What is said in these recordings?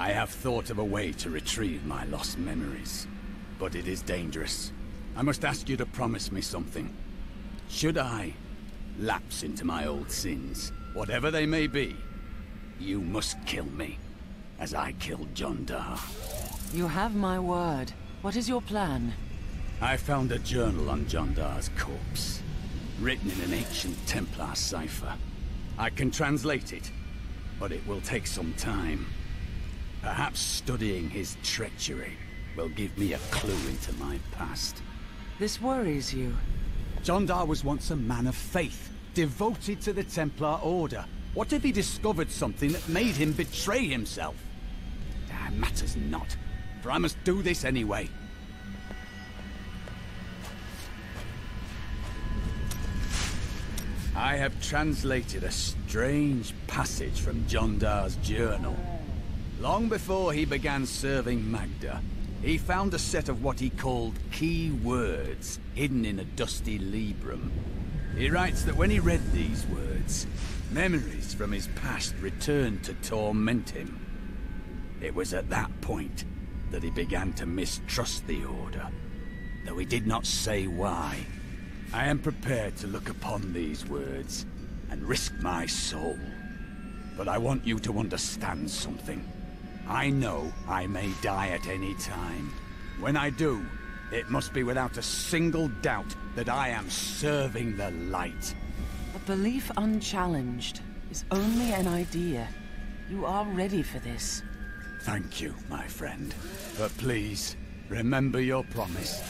I have thought of a way to retrieve my lost memories, but it is dangerous. I must ask you to promise me something. Should I lapse into my old sins, whatever they may be, you must kill me, as I killed Jondar. You have my word. What is your plan? I found a journal on Jondar's corpse, written in an ancient Templar cipher. I can translate it, but it will take some time. Perhaps studying his treachery will give me a clue into my past. This worries you. Jondar was once a man of faith, devoted to the Templar Order. What if he discovered something that made him betray himself? That matters not, for I must do this anyway. I have translated a strange passage from Jondar's journal. Long before he began serving Magda, he found a set of what he called key words hidden in a dusty librum. He writes that when he read these words, memories from his past returned to torment him. It was at that point that he began to mistrust the Order, though he did not say why. I am prepared to look upon these words and risk my soul. But I want you to understand something. I know I may die at any time. When I do, it must be without a single doubt that I am serving the light. A belief unchallenged is only an idea. You are ready for this. Thank you, my friend. But please, remember your promise.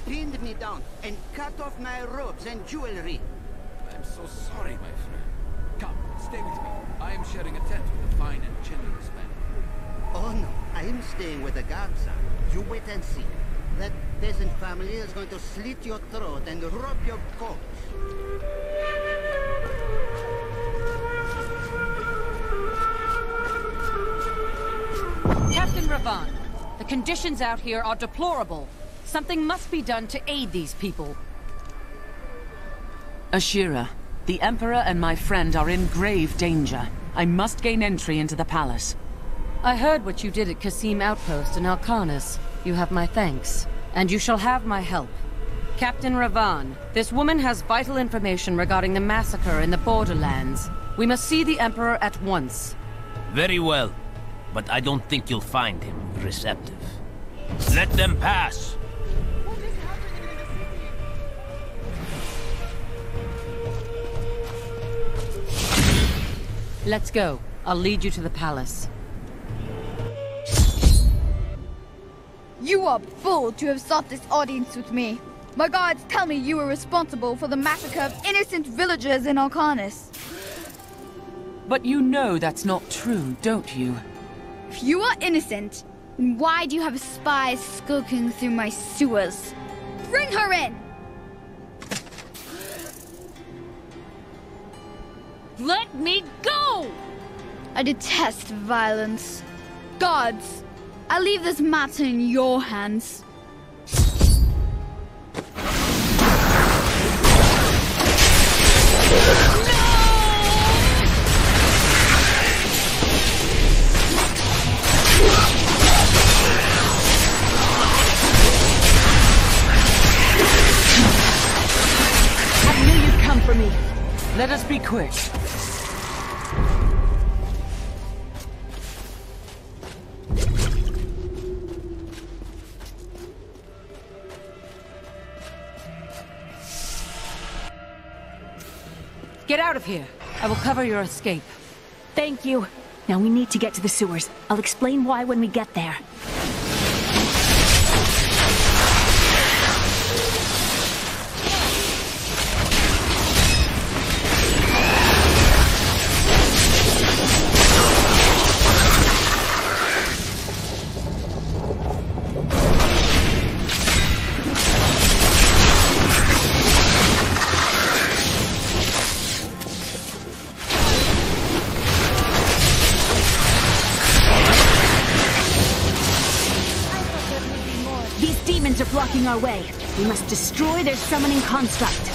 Pinned me down and cut off my robes and jewelry. I'm so sorry, my friend. Come, stay with me. I am sharing a tent with a fine and generous man. Oh no, I am staying with the guards. You wait and see. That peasant family is going to slit your throat and rob your coat. Captain Ravan, the conditions out here are deplorable. Something must be done to aid these people. Ashira, the Emperor and my friend are in grave danger. I must gain entry into the palace. I heard what you did at Qasim Outpost in Alcanis. You have my thanks. And you shall have my help. Captain Ravan, this woman has vital information regarding the massacre in the borderlands. We must see the Emperor at once. Very well. But I don't think you'll find him receptive. Let them pass! Let's go. I'll lead you to the palace. You are bold to have sought this audience with me. My guards tell me you were responsible for the massacre of innocent villagers in Alcanis. But you know that's not true, don't you? If you are innocent, then why do you have spies skulking through my sewers? Bring her in! Let me go! I detest violence. Guards, I leave this matter in your hands. I knew you'd come for me. Let us be quick. Get out of here. I will cover your escape. Thank you. Now we need to get to the sewers. I'll explain why when we get there. blocking our way. We must destroy their summoning construct.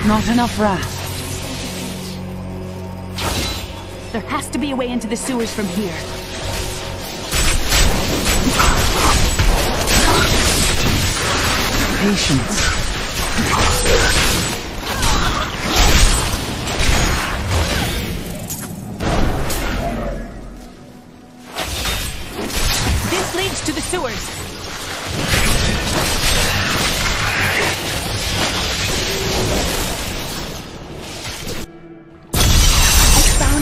Not enough wrath. There has to be a way into the sewers from here. Patience. This leads to the sewers.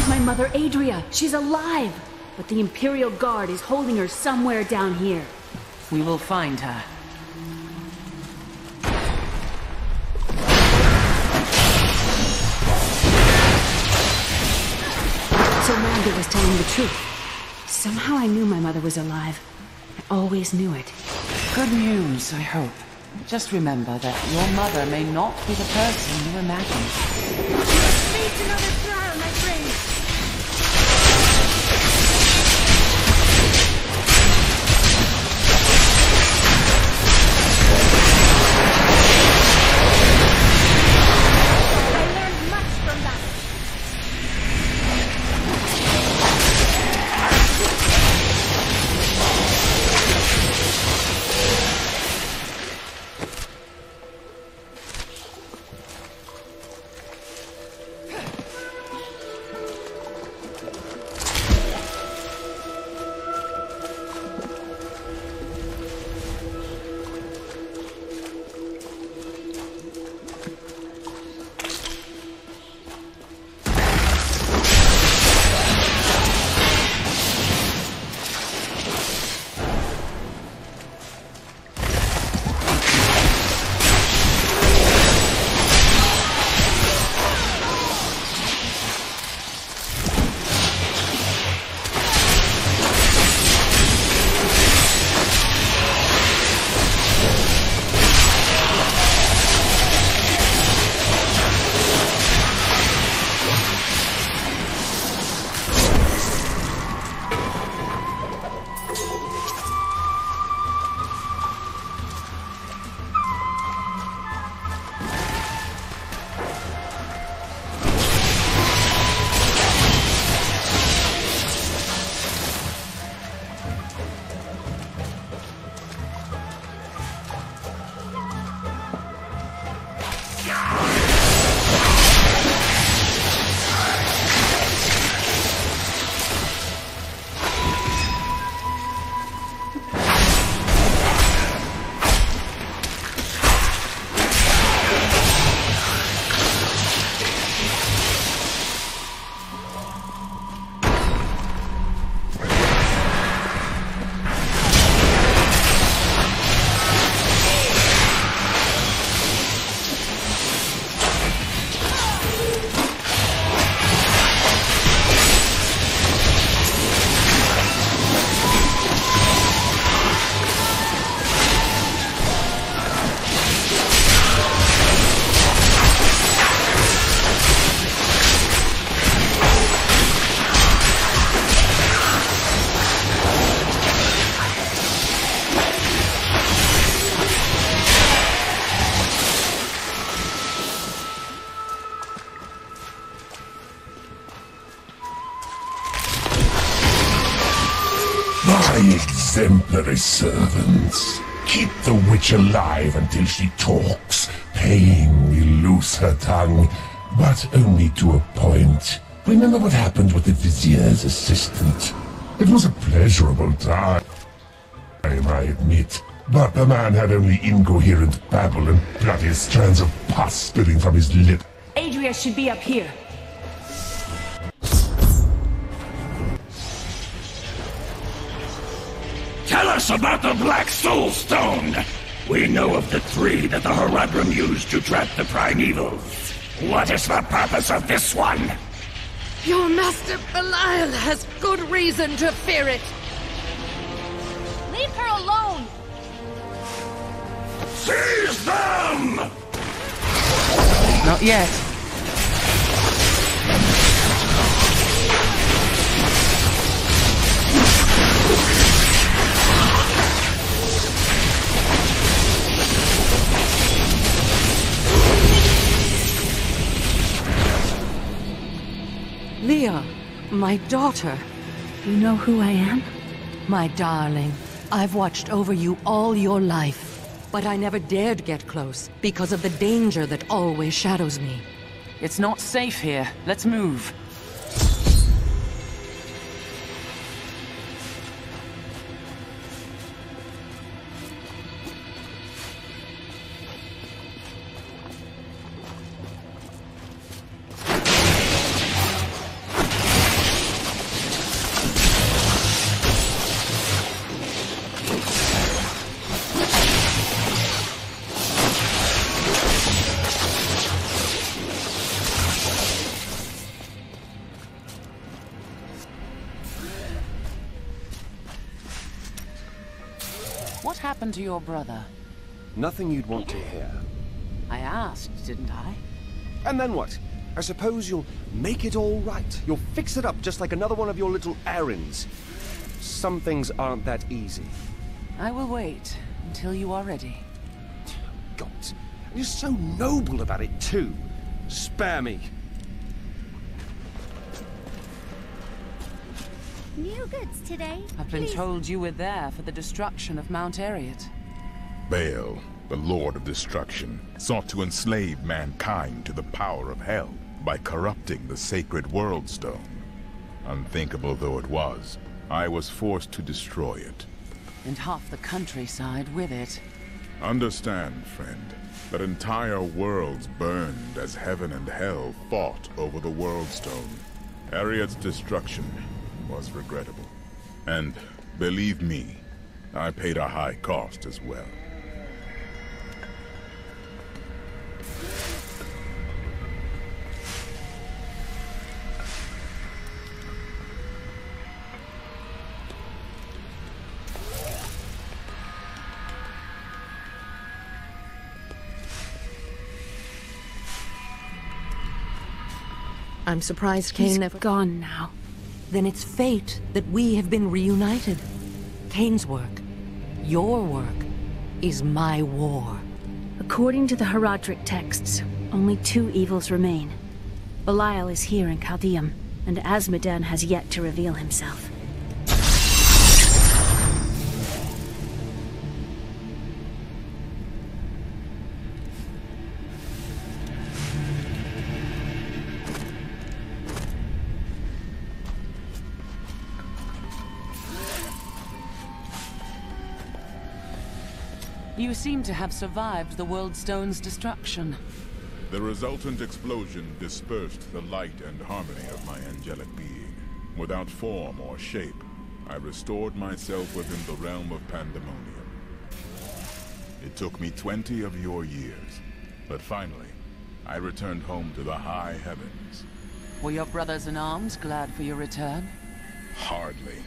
My mother, Adria. She's alive. But the Imperial Guard is holding her somewhere down here. We will find her. So Magda was telling the truth. Somehow I knew my mother was alive. I always knew it. Good news, I hope. Just remember that your mother may not be the person you imagine. Face another trial, my friend. My exemplary servants. Keep the witch alive until she talks. Pain will loose her tongue, but only to a point. Remember what happened with the vizier's assistant? It was a pleasurable time, I admit. But the man had only incoherent babble and bloody strands of pus spilling from his lip. Adria should be up here. Tell us about the Black Soul Stone! We know of the 3 that the Horadrim used to trap the Primevals. What is the purpose of this one? Your master Belial has good reason to fear it. Leave her alone! Seize them! Not yet. Leah, my daughter. You know who I am? My darling, I've watched over you all your life. But I never dared get close, because of the danger that always shadows me. It's not safe here. Let's move. What happened to your brother? Nothing you'd want to hear. I asked, didn't I? And then what? I suppose you'll make it all right. You'll fix it up just like another one of your little errands. Some things aren't that easy. I will wait until you are ready. God, you're so noble about it too. Spare me. New goods today. I've been told you were there for the destruction of Mount Ariat. Baal, the Lord of Destruction, sought to enslave mankind to the power of hell by corrupting the sacred World Stone. Unthinkable though it was, I was forced to destroy it. And half the countryside with it. Understand, friend, that entire worlds burned as heaven and hell fought over the World Stone. Ariat's destruction was regrettable. And, believe me, I paid a high cost as well. I'm surprised Cain never... gone now. Then it's fate that we have been reunited. Cain's work, your work, is my war. According to the Horadric texts, only 2 evils remain. Belial is here in Chaldeum, and Azmodan has yet to reveal himself. You seem to have survived the World Stone's destruction. The resultant explosion dispersed the light and harmony of my angelic being. Without form or shape, I restored myself within the realm of pandemonium. It took me 20 of your years, but finally, I returned home to the high heavens. Were your brothers in arms glad for your return? Hardly.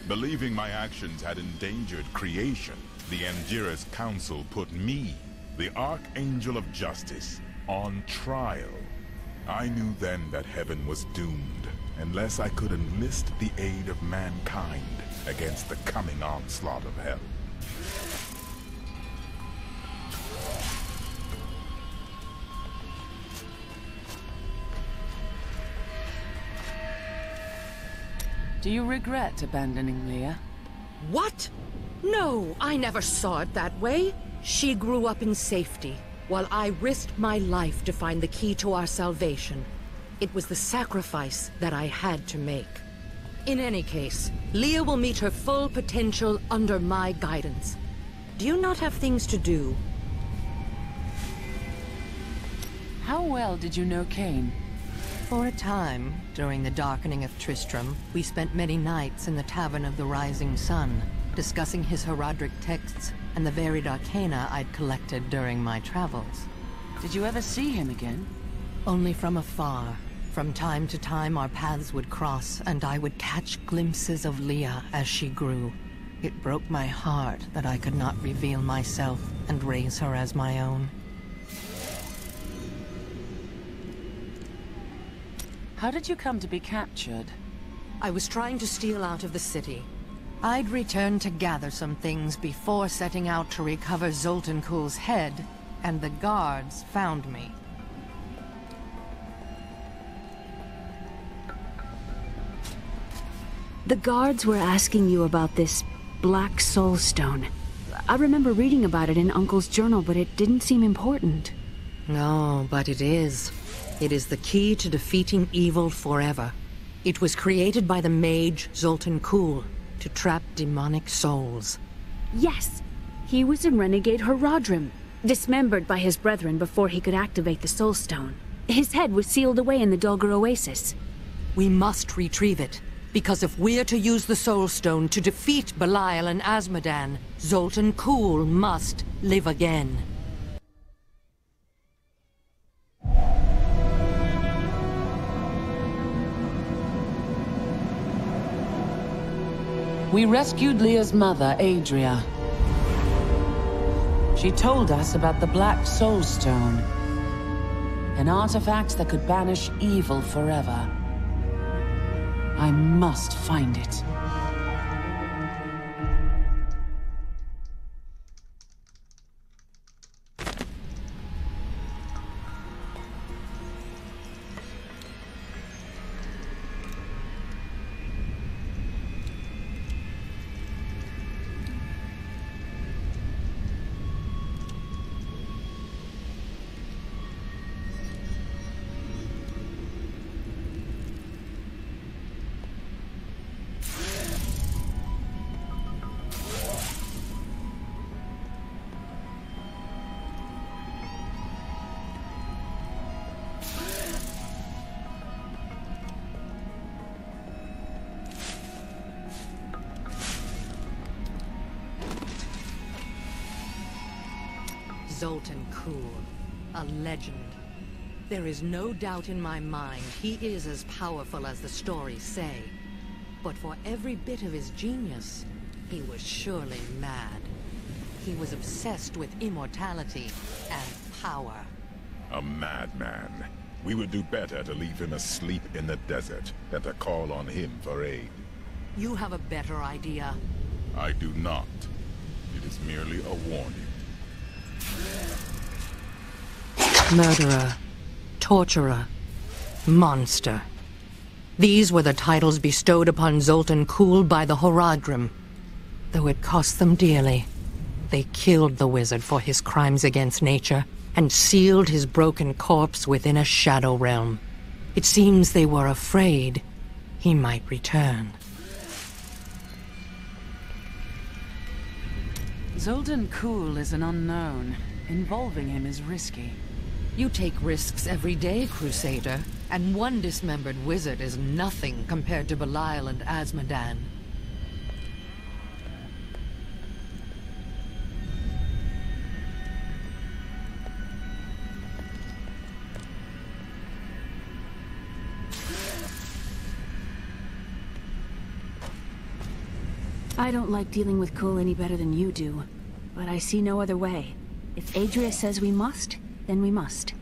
Believing my actions had endangered creation, the Angiras Council put me, the Archangel of Justice, on trial. I knew then that heaven was doomed, unless I could enlist the aid of mankind against the coming onslaught of hell. Do you regret abandoning Leah? What? No, I never saw it that way. She grew up in safety, while I risked my life to find the key to our salvation. It was the sacrifice that I had to make. In any case, Leah will meet her full potential under my guidance. Do you not have things to do? How well did you know Cain? For a time, during the darkening of Tristram, we spent many nights in the Tavern of the Rising Sun, discussing his Herodric texts and the varied arcana I'd collected during my travels. Did you ever see him again? Only from afar. From time to time our paths would cross, and I would catch glimpses of Leah as she grew. It broke my heart that I could not reveal myself and raise her as my own. How did you come to be captured? I was trying to steal out of the city. I'd returned to gather some things before setting out to recover Zoltan Kuhl's head, and the guards found me. The guards were asking you about this Black Soul Stone. I remember reading about it in Uncle's journal, but it didn't seem important. No, but it is. It is the key to defeating evil forever. It was created by the mage Zoltan Kuhl to trap demonic souls. Yes! He was in Renegade Herodrim, dismembered by his brethren before he could activate the Soul Stone. His head was sealed away in the Dulgar Oasis. We must retrieve it, because if we're to use the Soul Stone to defeat Belial and Azmodan, Zoltan Kuhl must live again. We rescued Leah's mother, Adria. She told us about the Black Soul Stone, an artifact that could banish evil forever. I must find it. Zoltan Kuhl, a legend. There is no doubt in my mind he is as powerful as the stories say. But for every bit of his genius, he was surely mad. He was obsessed with immortality and power. A madman. We would do better to leave him asleep in the desert than to call on him for aid. You have a better idea. I do not. It is merely a warning. Murderer, torturer, monster. These were the titles bestowed upon Zoltan Kuhl by the Herodrim. Though it cost them dearly, they killed the wizard for his crimes against nature and sealed his broken corpse within a shadow realm. It seems they were afraid he might return. Zoltan Kuhl is an unknown. Involving him is risky. You take risks every day, Crusader, and one dismembered wizard is nothing compared to Belial and Azmodan. I don't like dealing with Kuhl any better than you do, but I see no other way. If Adria says we must, then we must.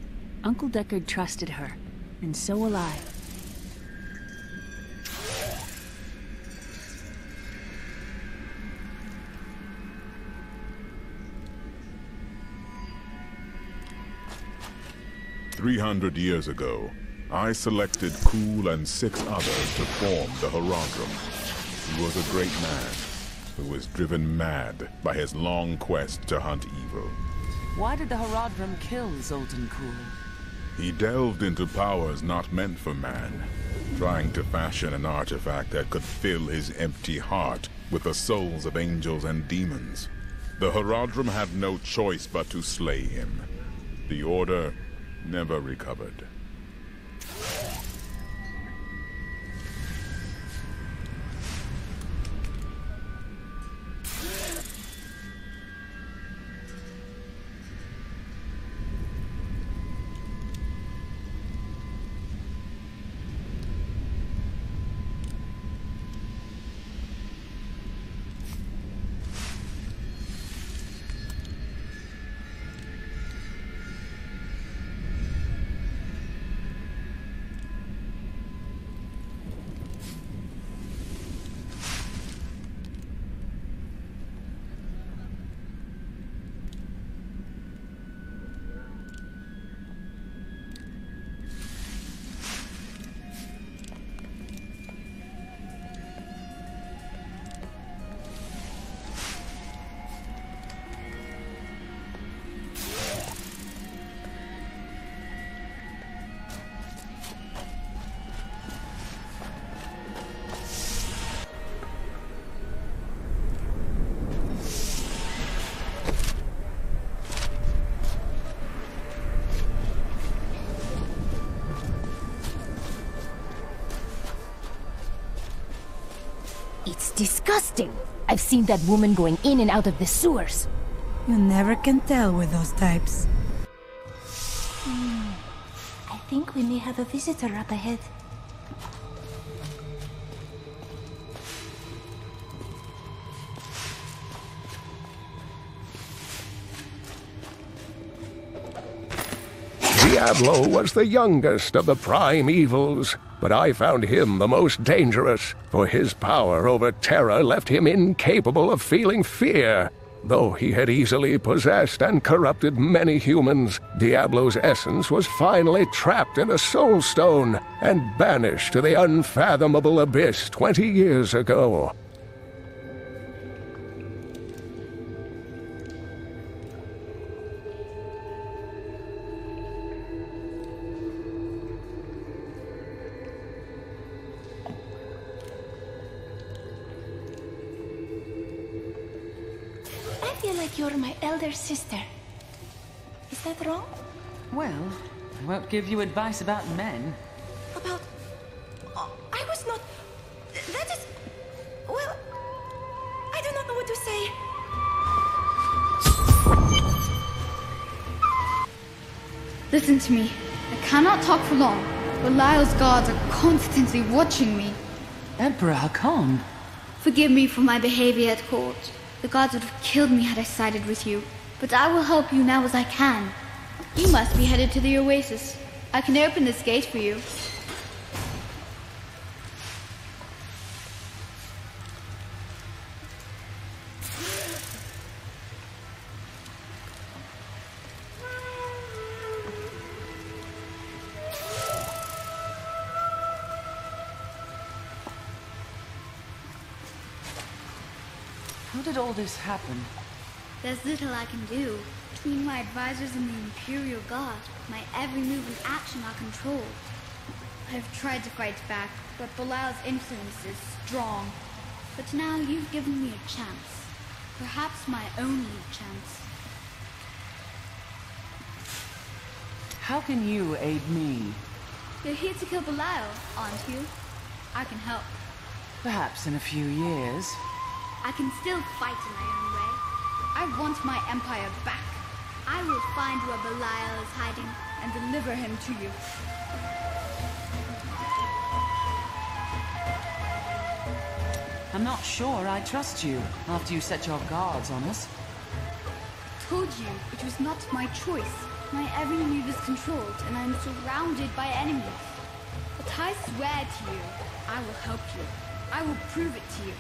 Uncle Deckard trusted her, and so will I. "300 years ago, I selected Kuhl and 6 others to form the Herodrim. He was a great man, who was driven mad by his long quest to hunt evil. Why did the Horadrim kill Zoltan Kuhl? He delved into powers not meant for man, trying to fashion an artifact that could fill his empty heart with the souls of angels and demons. The Horadrim had no choice but to slay him. The Order never recovered. It's disgusting. I've seen that woman going in and out of the sewers. You never can tell with those types. I think we may have a visitor up ahead. Diablo was the youngest of the prime evils, but I found him the most dangerous, for his power over terror left him incapable of feeling fear. Though he had easily possessed and corrupted many humans, Diablo's essence was finally trapped in a soul stone and banished to the unfathomable abyss 20 years ago. I feel like you're my elder sister. Is that wrong? Well, I won't give you advice about men. About... Oh, I was not... That is... Well... I do not know what to say. Listen to me. I cannot talk for long. Belial's guards are constantly watching me. Emperor Haakon. Forgive me for my behavior at court. The gods would have killed me had I sided with you. But I will help you now as I can. You must be headed to the oasis. I can open this gate for you. How did all this happen? There's little I can do. Between my advisors and the Imperial Guard, my every move and action are controlled. I've tried to fight back, but Belial's influence is strong. But now you've given me a chance. Perhaps my only chance. How can you aid me? You're here to kill Belial, aren't you? I can help. Perhaps in a few years. I can still fight in my own way. I want my empire back. I will find where Belial is hiding and deliver him to you. I'm not sure I trust you after you set your guards on us. I told you it was not my choice. My every move is controlled and I'm surrounded by enemies. But I swear to you, I will help you. I will prove it to you.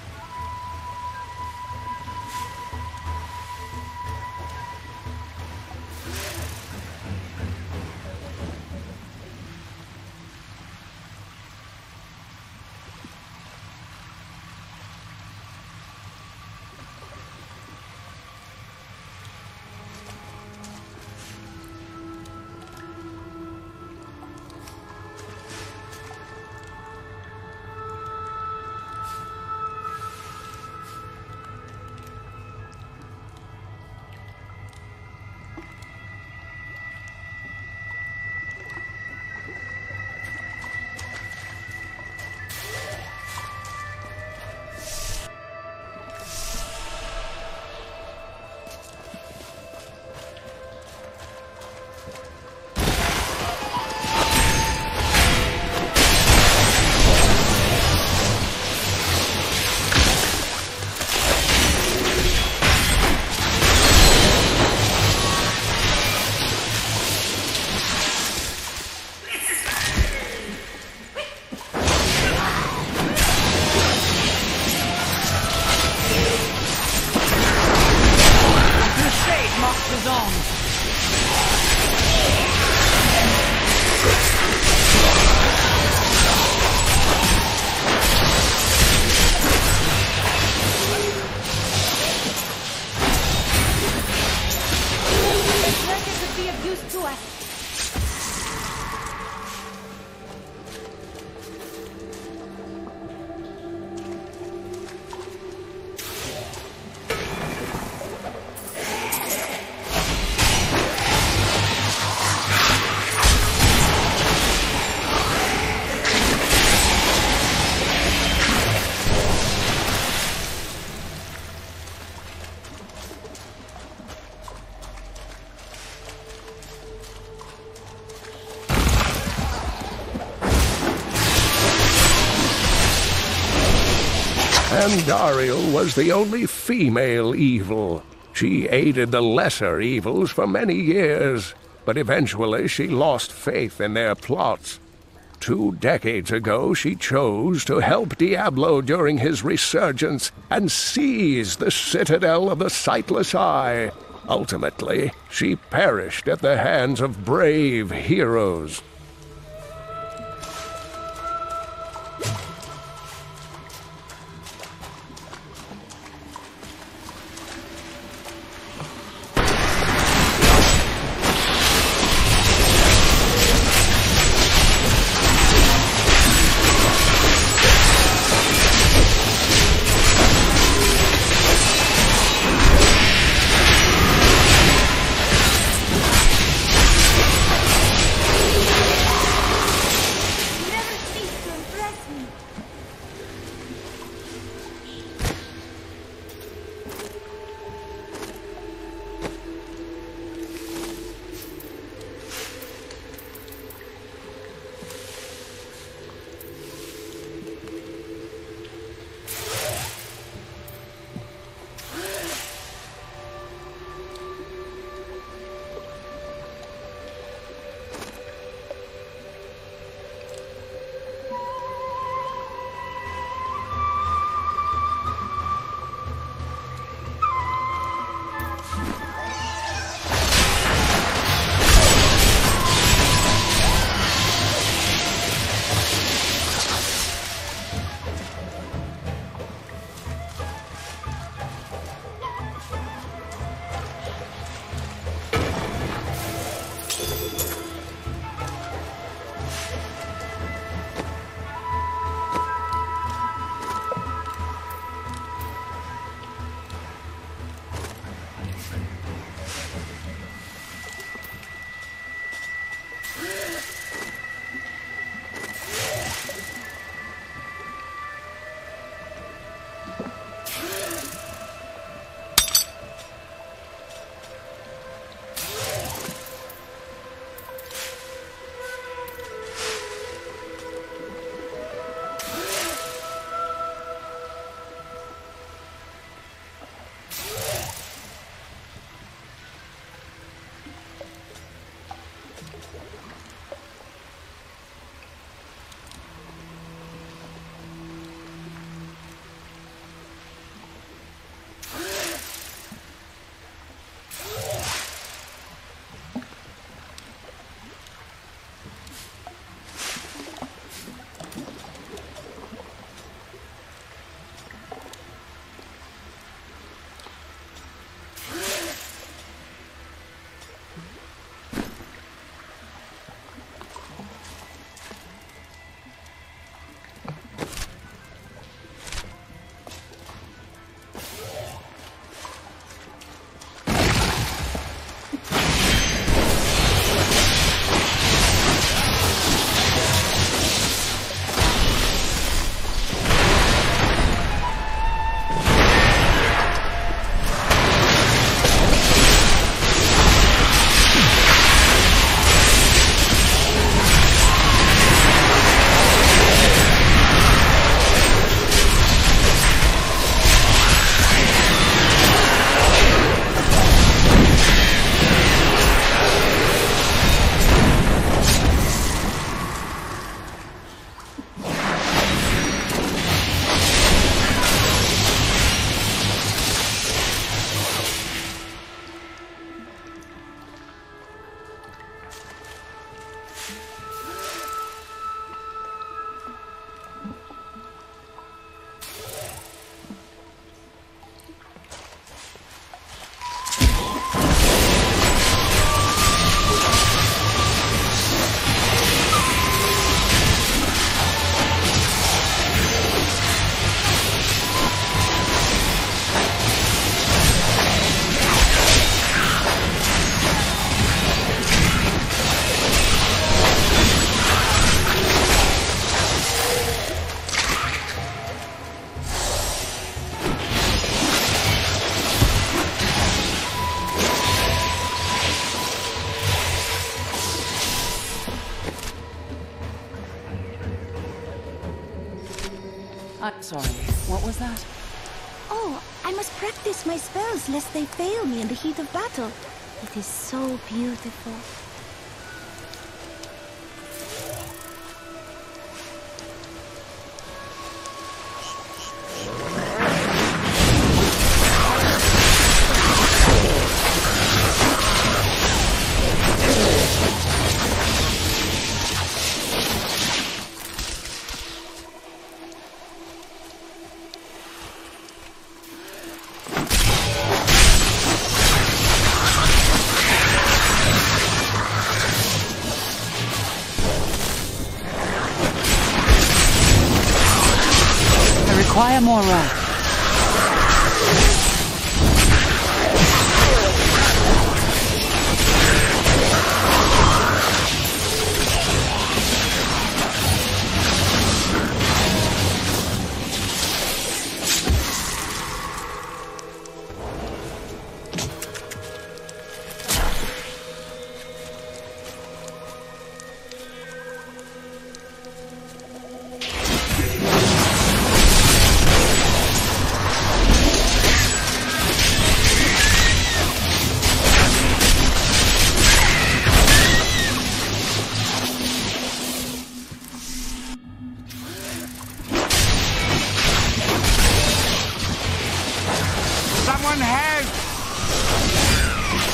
Andariel was the only female evil. She aided the lesser evils for many years, but eventually she lost faith in their plots. 2 decades ago, she chose to help Diablo during his resurgence and seize the citadel of the Sightless Eye. Ultimately, she perished at the hands of brave heroes. I'm sorry. What was that? Oh, I must practice my spells lest they fail me in the heat of battle. It is so beautiful. Require more rock.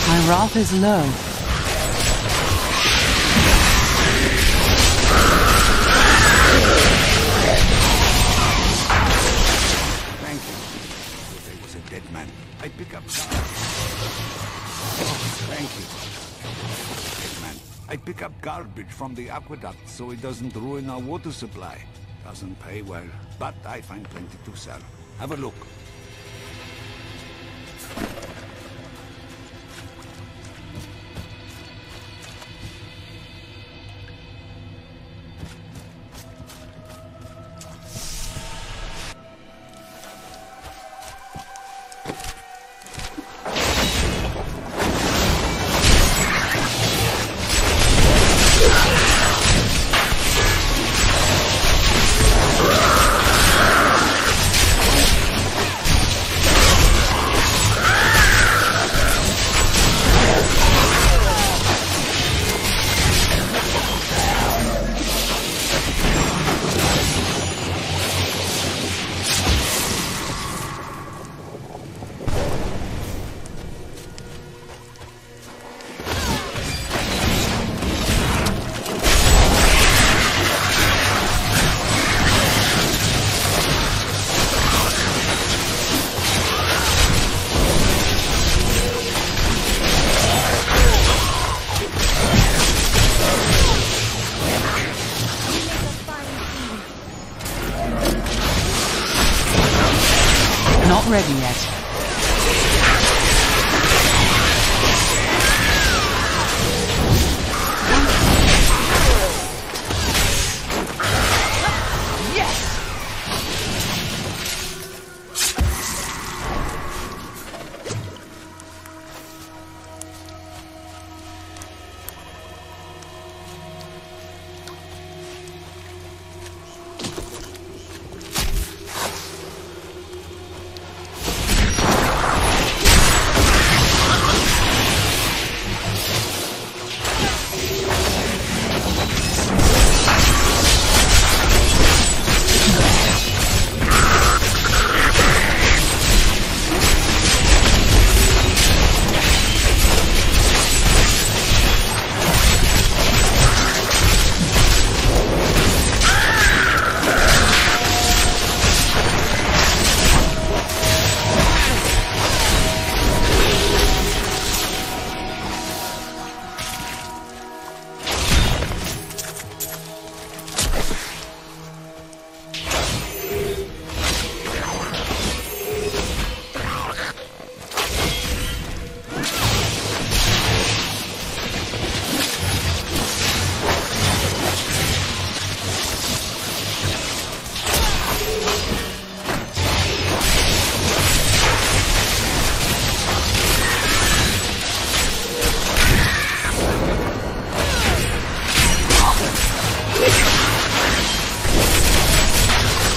My wrath is low. Thank you. If I was a dead man, I'd pick up... Thank you. Dead man. I'd pick up garbage from the aqueduct so it doesn't ruin our water supply. Doesn't pay well, but I find plenty to sell. Have a look. Not ready yet.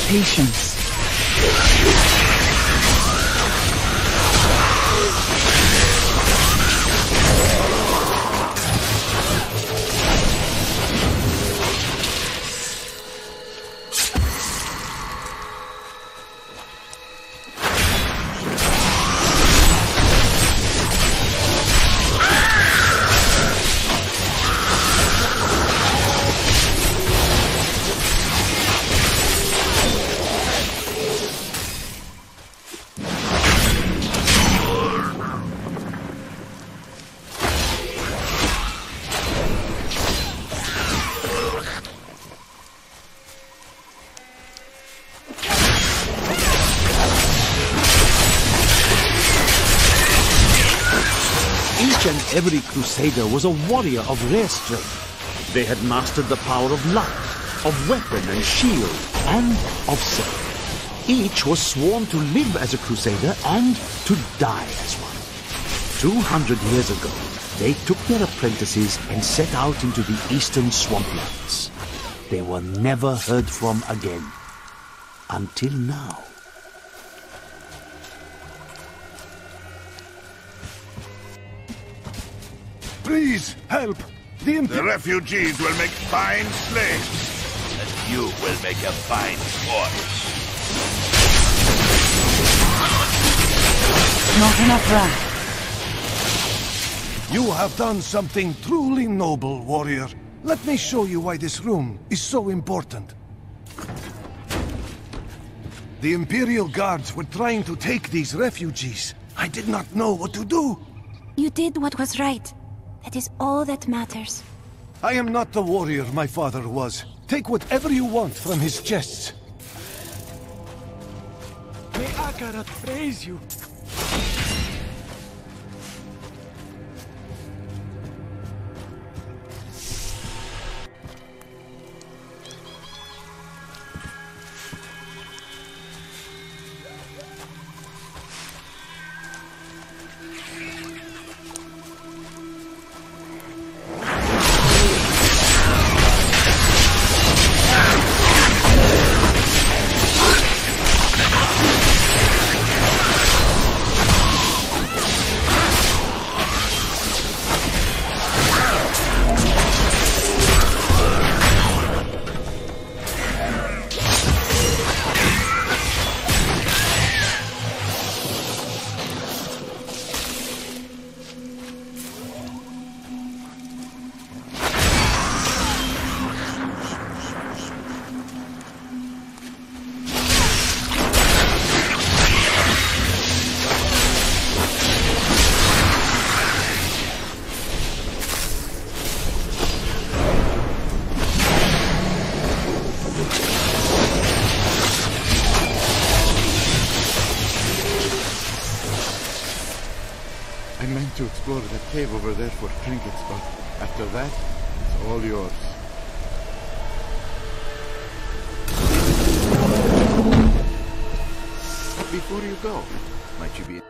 Patience. Each and every Crusader was a warrior of rare strength. They had mastered the power of luck, of weapon and shield, and of self. Each was sworn to live as a Crusader and to die as one. 200 years ago, they took their apprentices and set out into the eastern swamplands. They were never heard from again. Until now. Please, help! The refugees will make fine slaves. And you will make a fine corpse. Not enough wrath. You have done something truly noble, warrior. Let me show you why this room is so important. The Imperial Guards were trying to take these refugees. I did not know what to do. You did what was right. That is all that matters. I am not the warrior my father was. Take whatever you want from his chests. May Akarat praise you. I meant to explore the cave over there for trinkets, but after that, it's all yours. Before you go, might you be...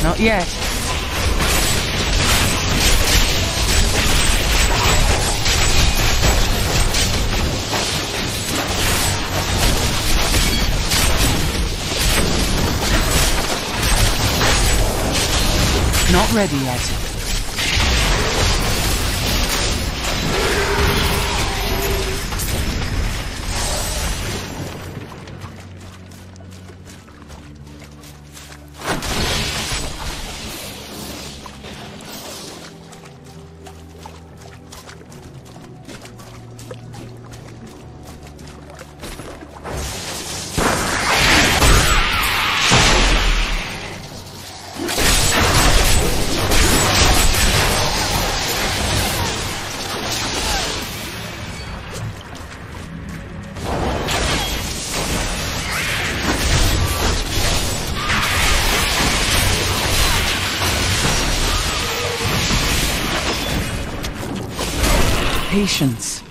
Not yet. Not ready yet. Patience.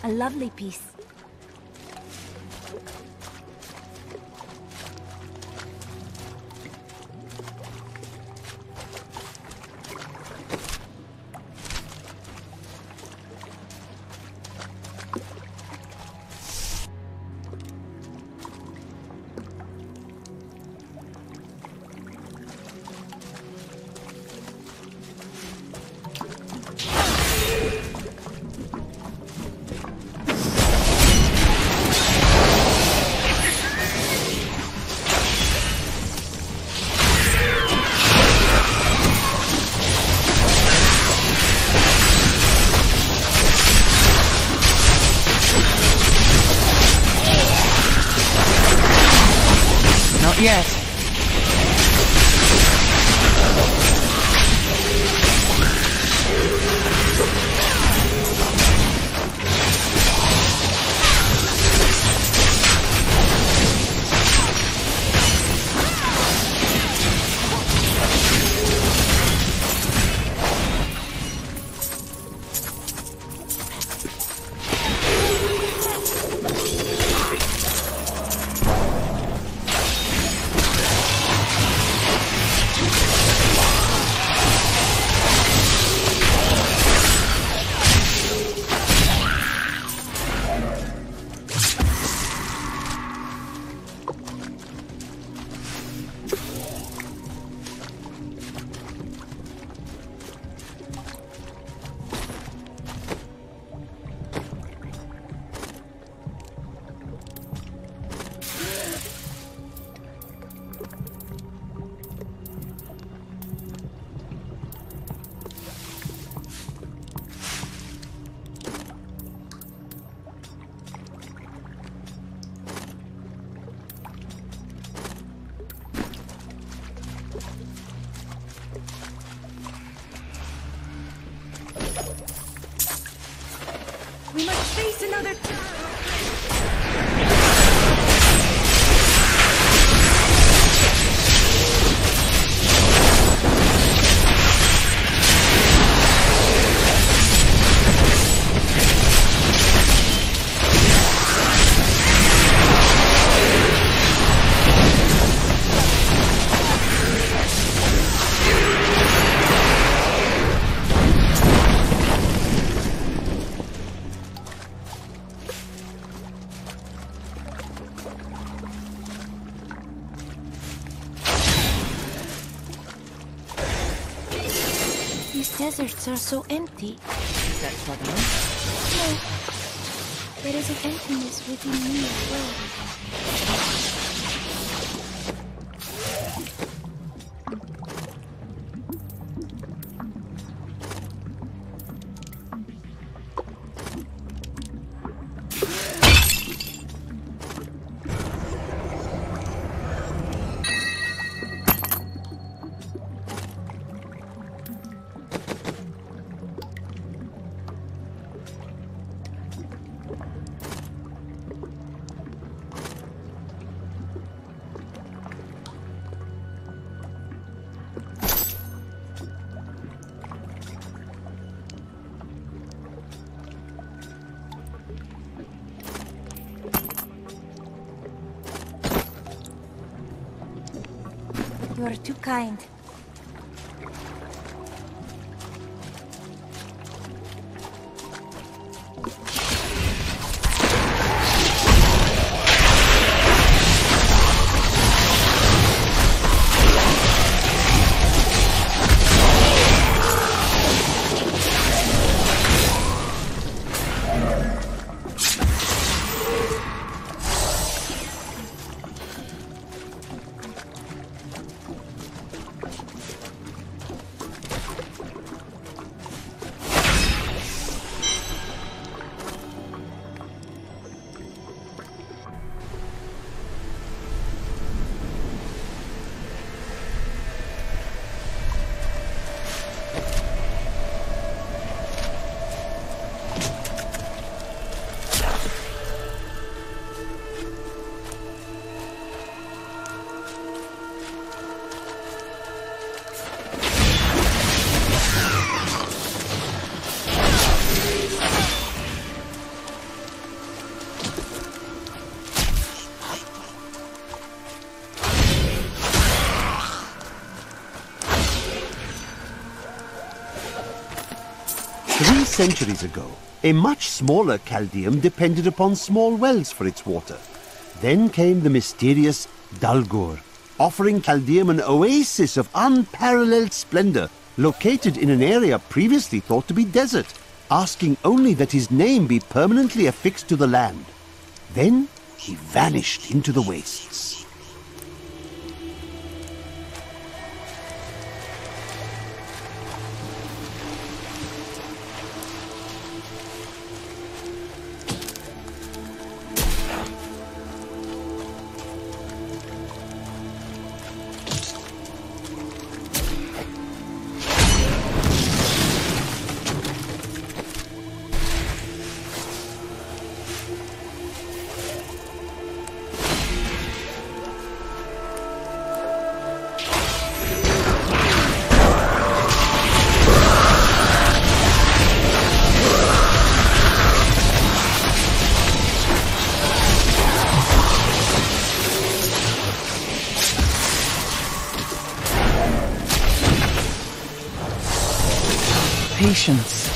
A lovely piece. Yes. We must face another These deserts are so empty. Is that trouble? No. There is an emptiness within me as well. You are too kind. centuries ago, a much smaller Chaldeum depended upon small wells for its water. Then came the mysterious Dalgur, offering Chaldeum an oasis of unparalleled splendor, located in an area previously thought to be desert, asking only that his name be permanently affixed to the land. Then he vanished into the wastes. Patience.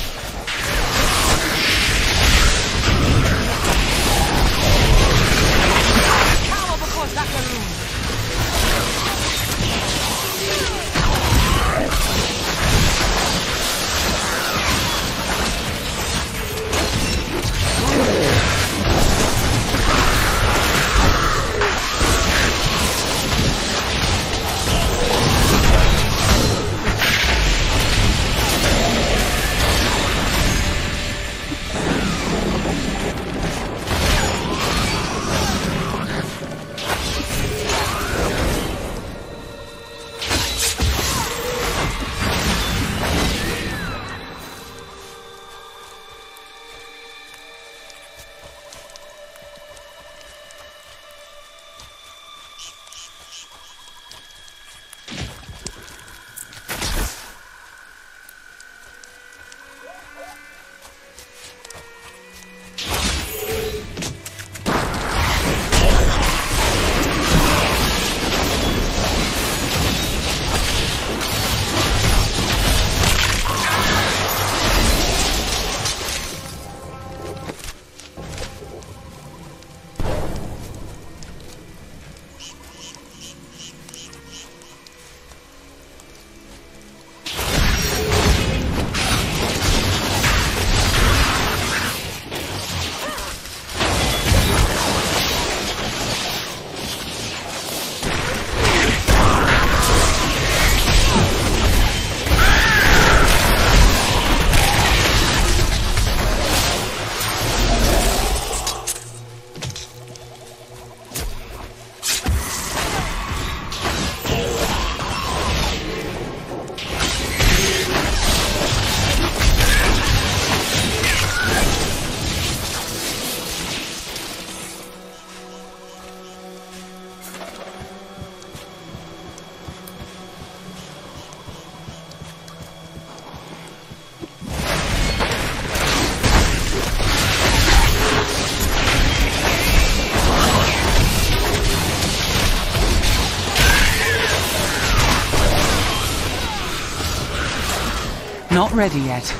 Not ready yet.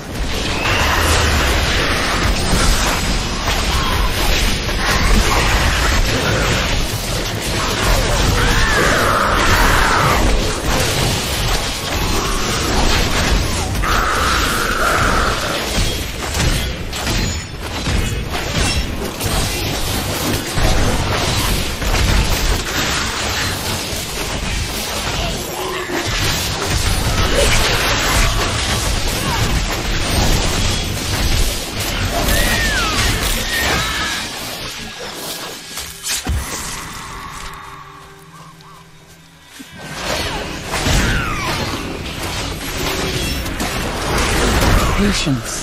Patience.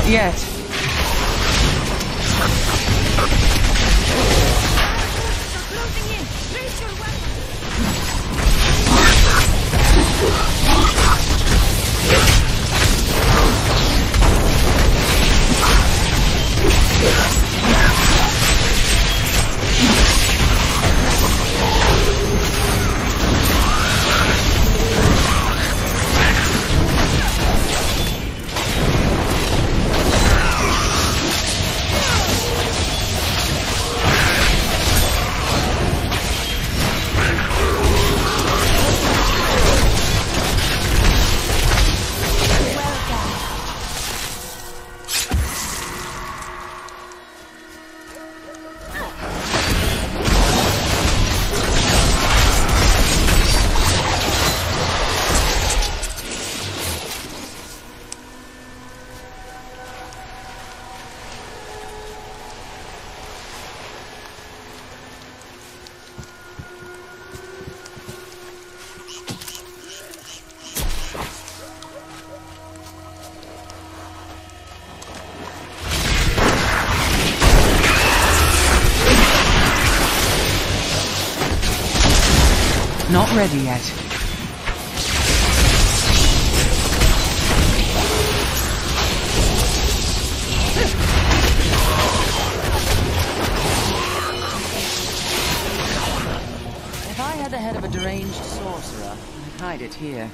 yet. Closing in. Raise your weapon. Not ready yet. If I had the head of a deranged sorcerer, I'd hide it here.